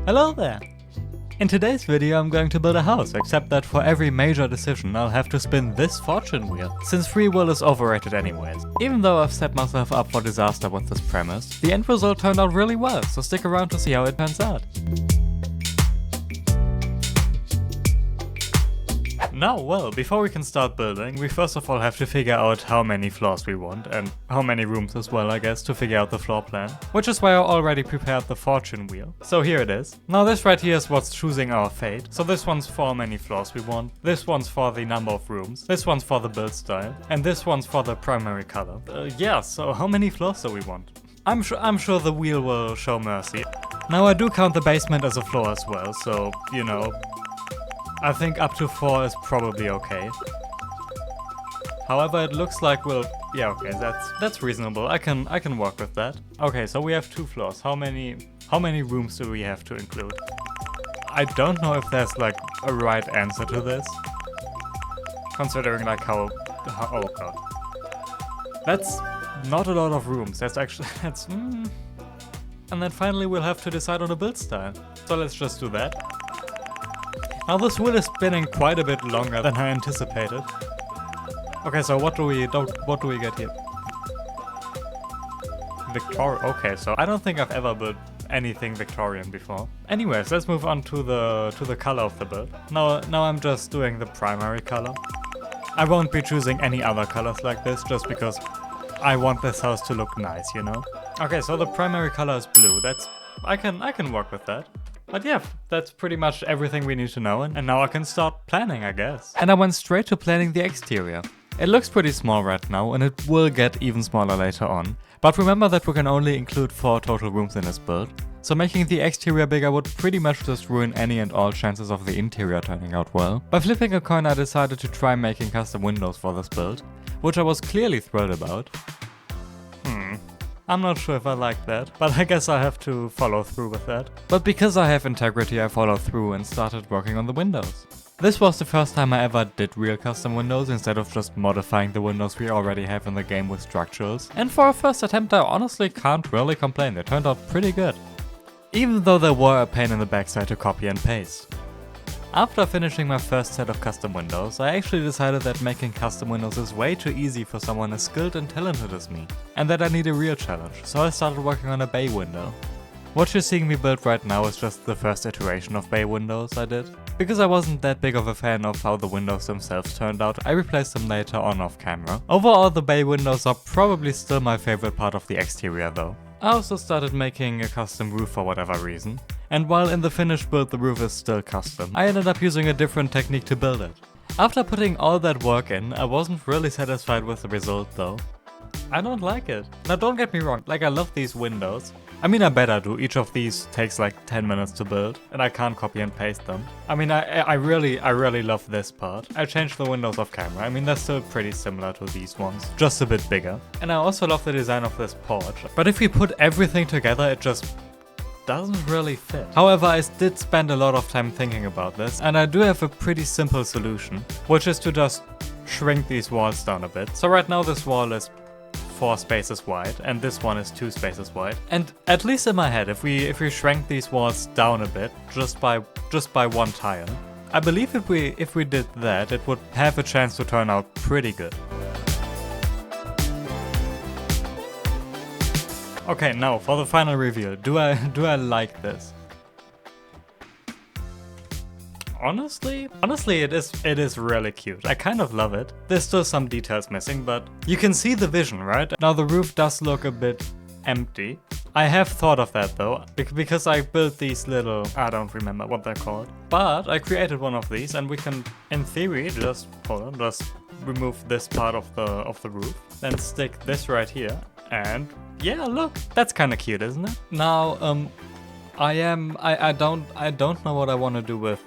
Hello there! In today's video I'm going to build a house, except that for every major decision I'll have to spin this fortune wheel, since free will is overrated anyways. Even though I've set myself up for disaster with this premise, the end result turned out really well, so stick around to see how it turns out. Now, well, before we can start building, we first of all have to figure out how many floors we want, and how many rooms as well, I guess, to figure out the floor plan. Which is why I already prepared the fortune wheel. So here it is. Now this right here is what's choosing our fate. So this one's for how many floors we want, this one's for the number of rooms, this one's for the build style, and this one's for the primary color. Yeah, so how many floors do we want? I'm sure the wheel will show mercy. Now I do count the basement as a floor as well, so, you know, I think up to 4 is probably okay. However, it looks like yeah, okay, that's reasonable. I can work with that. Okay, so we have 2 floors. How many rooms do we have to include? I don't know if there's like a right answer to this, considering like how oh god, that's not a lot of rooms. That's actually and then finally we'll have to decide on a build style. So let's just do that. Now this wheel is spinning quite a bit longer than I anticipated. Okay, so what do we get here? Okay, so I don't think I've ever built anything Victorian before. Anyways, let's move on to the color of the build. Now I'm just doing the primary color. I won't be choosing any other colors like this, just because I want this house to look nice, you know? Okay, so the primary color is blue. I can work with that. But yeah, that's pretty much everything we need to know, and now I can start planning, I guess. And I went straight to planning the exterior. It looks pretty small right now, and it will get even smaller later on. But remember that we can only include 4 total rooms in this build, so making the exterior bigger would pretty much just ruin any and all chances of the interior turning out well. By flipping a coin, I decided to try making custom windows for this build, which I was clearly thrilled about. I'm not sure if I like that, but I guess I have to follow through with that. But because I have integrity, I followed through and started working on the windows. This was the first time I ever did real custom windows instead of just modifying the windows we already have in the game with structurals. And for a first attempt, I honestly can't really complain, they turned out pretty good. Even though they were a pain in the backside to copy and paste. After finishing my first set of custom windows, I actually decided that making custom windows is way too easy for someone as skilled and talented as me, and that I need a real challenge, so I started working on a bay window. What you're seeing me build right now is just the first iteration of bay windows I did. Because I wasn't that big of a fan of how the windows themselves turned out, I replaced them later on off camera. Overall, the bay windows are probably still my favorite part of the exterior though. I also started making a custom roof for whatever reason. And while in the finished build the roof is still custom, I ended up using a different technique to build it. After putting all that work in, I wasn't really satisfied with the result though. I don't like it. Now don't get me wrong, like I love these windows. I mean I better do, each of these takes like 10 minutes to build, and I can't copy and paste them. I mean I really love this part. I changed the windows off camera, I mean they're still pretty similar to these ones, just a bit bigger. And I also love the design of this porch, but if we put everything together it just doesn't really fit. However, I did spend a lot of time thinking about this, and I do have a pretty simple solution, which is to just shrink these walls down a bit. So right now this wall is 4 spaces wide, and this one is 2 spaces wide. And at least in my head, if we shrank these walls down a bit, just by 1 tile, I believe if we did that, it would have a chance to turn out pretty good. Okay, now for the final reveal. Do I like this? Honestly, it is really cute. I kind of love it. There's still some details missing, but you can see the vision, right? Now the roof does look a bit empty. I have thought of that though, because I built these little, I don't remember what they're called. But I created one of these, and we can, in theory, just remove this part of the roof, then stick this right here, and yeah, look, that's kind of cute, isn't it? Now, I don't know what I want to do with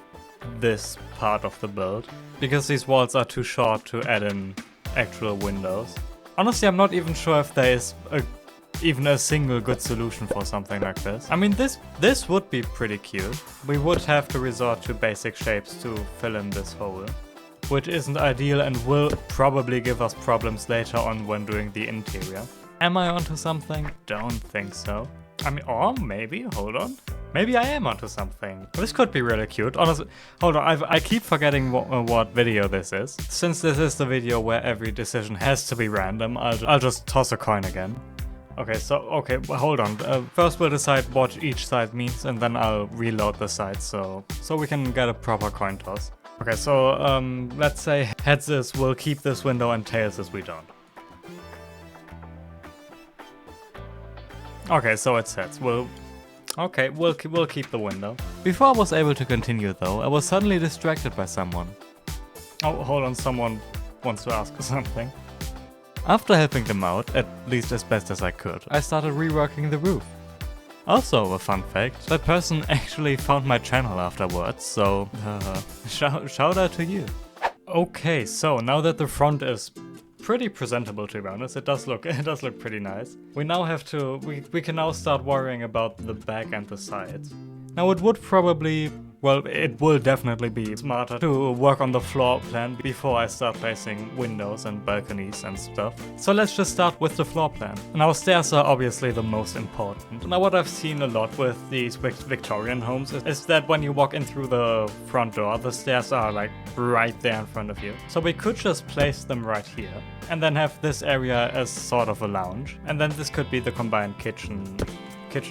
this part of the build, because these walls are too short to add in actual windows. Honestly, I'm not even sure if there is even a single good solution for something like this. I mean, this would be pretty cute. We would have to resort to basic shapes to fill in this hole, which isn't ideal and will probably give us problems later on when doing the interior. Am I onto something? Don't think so. I mean, or maybe, hold on. Maybe I am onto something. This could be really cute. Honestly, hold on, I keep forgetting what video this is. Since this is the video where every decision has to be random, I'll just toss a coin again. Okay, well, hold on. First we'll decide what each side means, and then I'll reload the sides so we can get a proper coin toss. Okay, so let's say heads is we'll keep this window and tails is we don't. Okay, so it's heads. We'll keep the window. Before I was able to continue though, I was suddenly distracted by someone. Oh, hold on, someone wants to ask something. After helping them out, at least as best as I could, I started reworking the roof. Also, a fun fact, that person actually found my channel afterwards, so shout out to you. Okay, so now that the front is pretty presentable, to be honest, it does look pretty nice. We now have to, we can now start worrying about the back and the sides. Now it would probably, well, it will definitely be smarter to work on the floor plan before I start placing windows and balconies and stuff. So let's just start with the floor plan. Now stairs are obviously the most important. Now what I've seen a lot with these Victorian homes is that when you walk in through the front door, the stairs are like right there in front of you. So we could just place them right here and then have this area as sort of a lounge. And then this could be the combined kitchen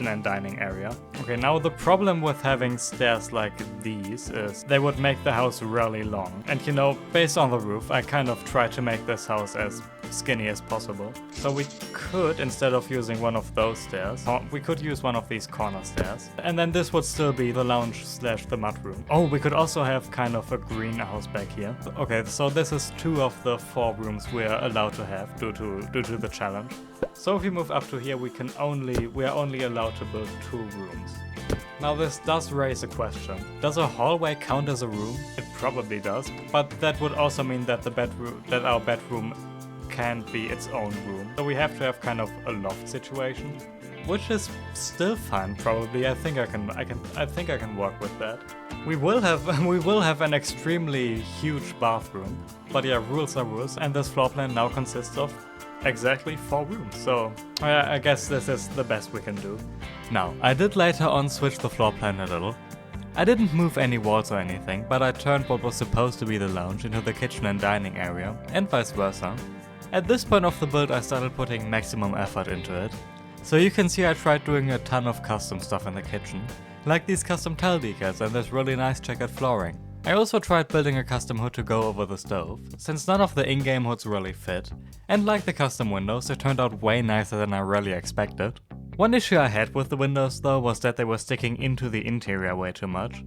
and dining area. Okay, now the problem with having stairs like these is they would make the house really long. And you know, based on the roof, I kind of try to make this house as skinny as possible. So we could, instead of using one of those stairs, we could use one of these corner stairs. And then this would still be the lounge slash the mudroom. Oh, we could also have kind of a greenhouse back here. Okay, so this is 2 of the 4 rooms we're allowed to have due to the challenge. So if we move up to here, we are only allowed to build 2 rooms. Now this does raise a question. Does a hallway count as a room? It probably does, but that would also mean that our bedroom can't be its own room. So we have to have kind of a loft situation, which is still fine probably. I think I can work with that. We will have an extremely huge bathroom, but yeah, rules are rules, and this floor plan now consists of exactly 4 rooms, so I guess this is the best we can do. Now, I did later on switch the floor plan a little. I didn't move any walls or anything, but I turned what was supposed to be the lounge into the kitchen and dining area, and vice versa. At this point of the build I started putting maximum effort into it. So you can see I tried doing a ton of custom stuff in the kitchen, like these custom tile decals and this really nice checkered flooring. I also tried building a custom hood to go over the stove, since none of the in-game hoods really fit, and like the custom windows, it turned out way nicer than I really expected. One issue I had with the windows though was that they were sticking into the interior way too much.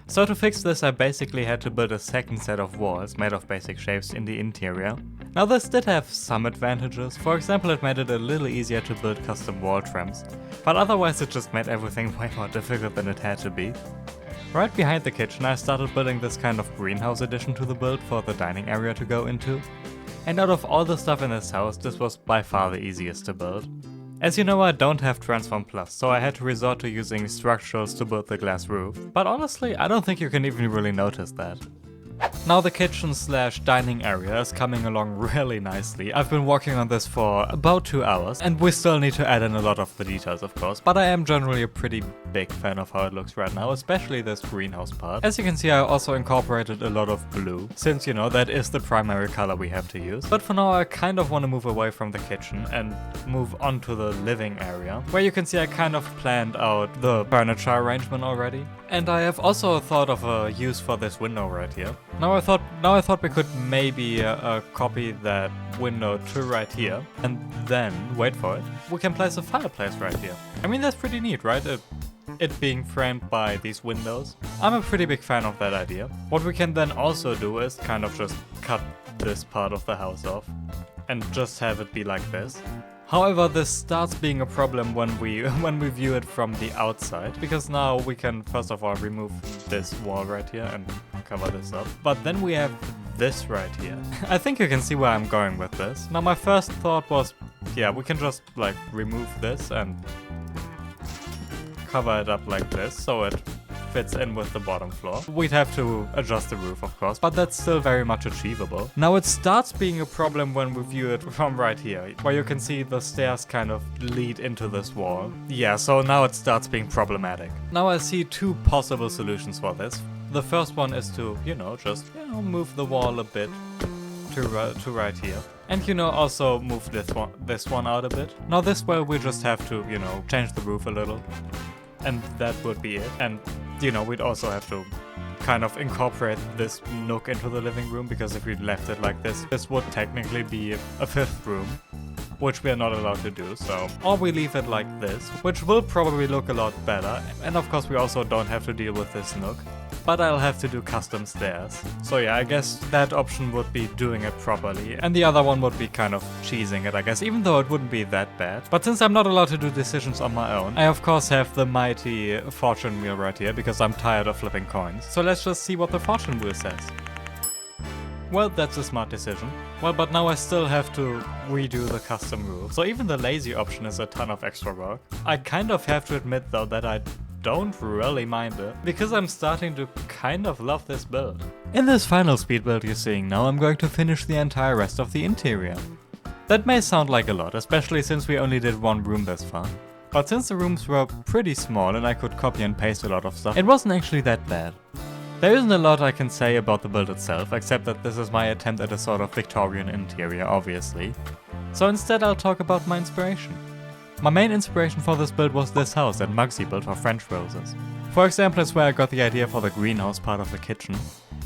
So to fix this I basically had to build a second set of walls made of basic shapes in the interior. Now this did have some advantages, for example it made it a little easier to build custom wall trims, but otherwise it just made everything way more difficult than it had to be. Right behind the kitchen I started building this kind of greenhouse addition to the build for the dining area to go into. And out of all the stuff in this house, this was by far the easiest to build. As you know, I don't have Transform Plus, so I had to resort to using structurals to build the glass roof. But honestly, I don't think you can even really notice that. Now the kitchen slash dining area is coming along really nicely. I've been working on this for about 2 hours, and we still need to add in a lot of the details of course, but I am generally a pretty big fan of how it looks right now, especially this greenhouse part. As you can see, I also incorporated a lot of blue, since you know that is the primary color we have to use. But for now I kind of want to move away from the kitchen and move on to the living area, where you can see I kind of planned out the furniture arrangement already. And I have also thought of a use for this window right here. Now I thought we could maybe copy that window to right here, and then, wait for it, we can place a fireplace right here. I mean, that's pretty neat, right? It being framed by these windows. I'm a pretty big fan of that idea. What we can then also do is kind of just cut this part of the house off and just have it be like this. However, this starts being a problem when we view it from the outside, because now we can first of all remove this wall right here and cover this up. But then we have this right here. I think you can see where I'm going with this. Now my first thought was, yeah, we can just like remove this and cover it up like this so it fits in with the bottom floor. We'd have to adjust the roof, of course, but that's still very much achievable. Now it starts being a problem when we view it from right here, where you can see the stairs kind of lead into this wall. Yeah, so now it starts being problematic. Now I see two possible solutions for this. The first one is to, just move the wall a bit to right here. And also move this one out a bit. Now this way we just have to, change the roof a little. And that would be it. And, we'd also have to kind of incorporate this nook into the living room, because if we left it like this would technically be a fifth room, which we are not allowed to do, so. Or we leave it like this, which will probably look a lot better. And of course we also don't have to deal with this nook. But I'll have to do custom stairs. So yeah, I guess that option would be doing it properly, and the other one would be kind of cheesing it, I guess, even though it wouldn't be that bad. But since I'm not allowed to do decisions on my own, I of course have the mighty fortune wheel right here, because I'm tired of flipping coins. So let's just see what the fortune wheel says. Well, that's a smart decision. Well, but now I still have to redo the custom roof. So even the lazy option is a ton of extra work. I kind of have to admit though that I don't really mind it, because I'm starting to kind of love this build. In this final speed build you're seeing now, I'm going to finish the entire rest of the interior. That may sound like a lot, especially since we only did one room this far. But since the rooms were pretty small and I could copy and paste a lot of stuff, it wasn't actually that bad. There isn't a lot I can say about the build itself, except that this is my attempt at a sort of Victorian interior, obviously. So instead I'll talk about my inspiration. My main inspiration for this build was this house that Mugsy built for French roses. For example, it's where I got the idea for the greenhouse part of the kitchen.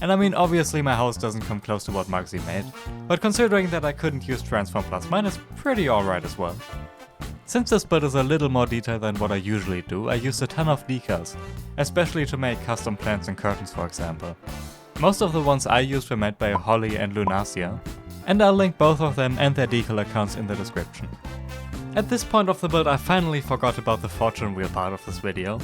And I mean, obviously my house doesn't come close to what Mugsy made, but considering that I couldn't use Transform Plus, mine is pretty alright as well. Since this build is a little more detailed than what I usually do, I used a ton of decals, especially to make custom plants and curtains, for example. Most of the ones I used were made by Holly and Lunacia, and I'll link both of them and their decal accounts in the description. At this point of the build I finally forgot about the fortune wheel part of this video.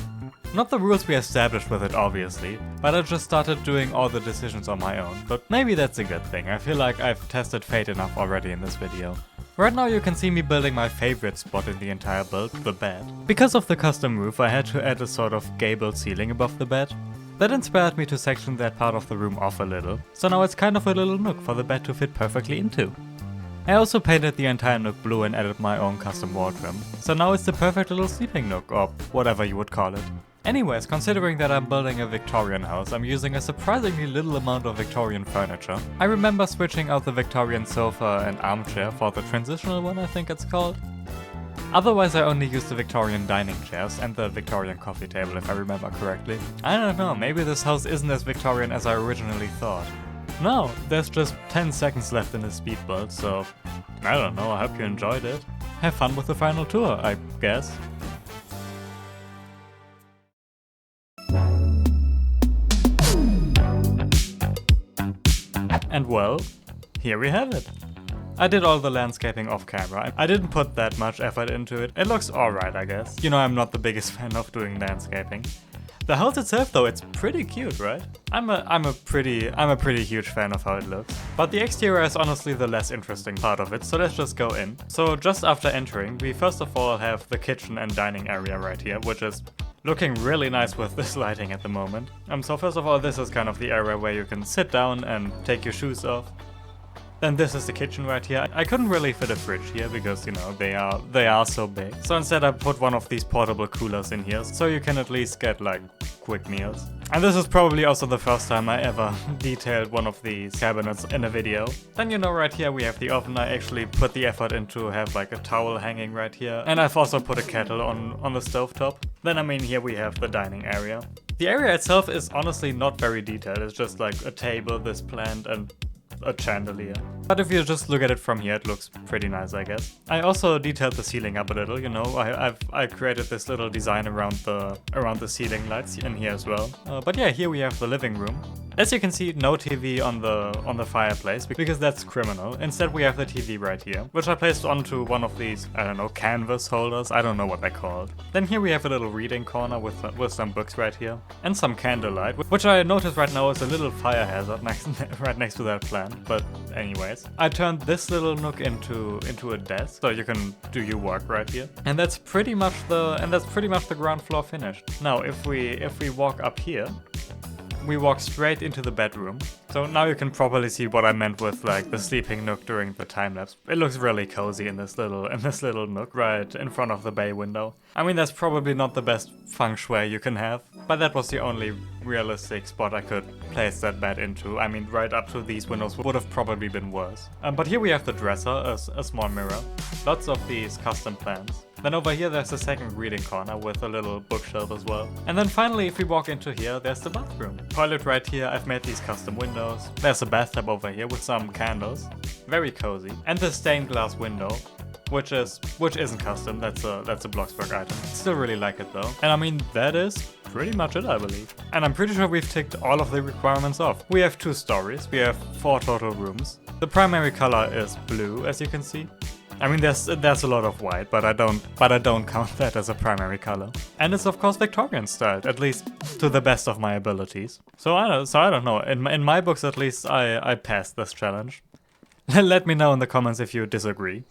Not the rules we established with it obviously, but I just started doing all the decisions on my own, but maybe that's a good thing. I feel like I've tested fate enough already in this video. Right now you can see me building my favorite spot in the entire build, the bed. Because of the custom roof I had to add a sort of gabled ceiling above the bed. That inspired me to section that part of the room off a little, so now it's kind of a little nook for the bed to fit perfectly into. I also painted the entire nook blue and added my own custom wall trim, so now it's the perfect little sleeping nook, or whatever you would call it. Anyways, considering that I'm building a Victorian house, I'm using a surprisingly little amount of Victorian furniture. I remember switching out the Victorian sofa and armchair for the transitional one, I think it's called. Otherwise I only used the Victorian dining chairs and the Victorian coffee table if I remember correctly. I don't know, maybe this house isn't as Victorian as I originally thought. No, there's just 10 seconds left in this speed build, so I don't know, I hope you enjoyed it. Have fun with the final tour, I guess. And well, here we have it. I did all the landscaping off camera. I didn't put that much effort into it. It looks alright, I guess. I'm not the biggest fan of doing landscaping. The house itself though, it's pretty cute, right? I'm a pretty huge fan of how it looks. But the exterior is honestly the less interesting part of it, so let's just go in. So just after entering, we first of all have the kitchen and dining area right here, which is looking really nice with this lighting at the moment. So first of all, this is kind of the area where you can sit down and take your shoes off. Then this is the kitchen right here. I couldn't really fit a fridge here because, they are so big. So instead I put one of these portable coolers in here, so you can at least get like quick meals. And this is probably also the first time I ever detailed one of these cabinets in a video. Then right here we have the oven. I actually put the effort into have like a towel hanging right here. And I've also put a kettle on the stovetop. Then here we have the dining area. The area itself is honestly not very detailed. It's just like a table, this plant, and a chandelier. But if you just look at it from here, it looks pretty nice, I guess. I also detailed the ceiling up a little, I created this little design around the ceiling lights in here as well. But yeah, here we have the living room. As you can see, no TV on the fireplace, because that's criminal. Instead we have the TV right here, which I placed onto one of these, I don't know, canvas holders, I don't know what they're called. Then here we have a little reading corner with some books right here, and some candlelight, which I notice right now is a little fire hazard right next to that plant, but anyways. I turned this little nook into a desk, so you can do your work right here. And that's pretty much the ground floor finished. Now if we walk up here, we walk straight into the bedroom. So now you can properly see what I meant with like the sleeping nook during the time lapse. It looks really cozy in this little nook right in front of the bay window. I mean, that's probably not the best feng shui you can have, but that was the only realistic spot I could place that bed into. I mean, right up to these windows would have probably been worse. But here we have the dresser, a small mirror, lots of these custom plants. Then over here there's a second reading corner with a little bookshelf as well. And then finally, if we walk into here, there's the bathroom. Toilet right here, I've made these custom windows. There's a bathtub over here with some candles. Very cozy. And the stained glass window, which isn't custom, that's a Bloxburg item. Still really like it though. And I mean, that is pretty much it, I believe. And I'm pretty sure we've ticked all of the requirements off. We have 2 stories, we have 4 total rooms. The primary color is blue, as you can see. I mean, there's a lot of white, but I don't count that as a primary color. And it's of course Victorian styled, at least to the best of my abilities. So I don't know. In my books, at least, I passed this challenge. Let me know in the comments if you disagree.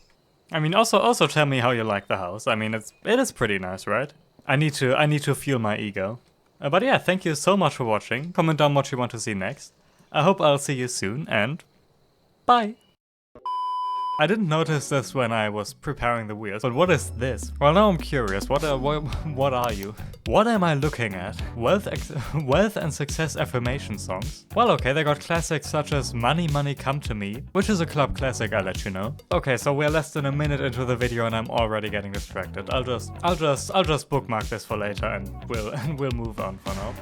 I mean, also tell me how you like the house. I mean, it is pretty nice, right? I need to fuel my ego. But yeah, thank you so much for watching. Comment down what you want to see next. I hope I'll see you soon, and bye. I didn't notice this when I was preparing the wheels, but what is this? Well, now I'm curious. What are you? What am I looking at? Wealth and success affirmation songs? Well, okay, they got classics such as Money Money Come to Me, which is a club classic, I'll let you know. Okay, so we're less than a minute into the video and I'm already getting distracted. I'll just bookmark this for later and we'll move on for now.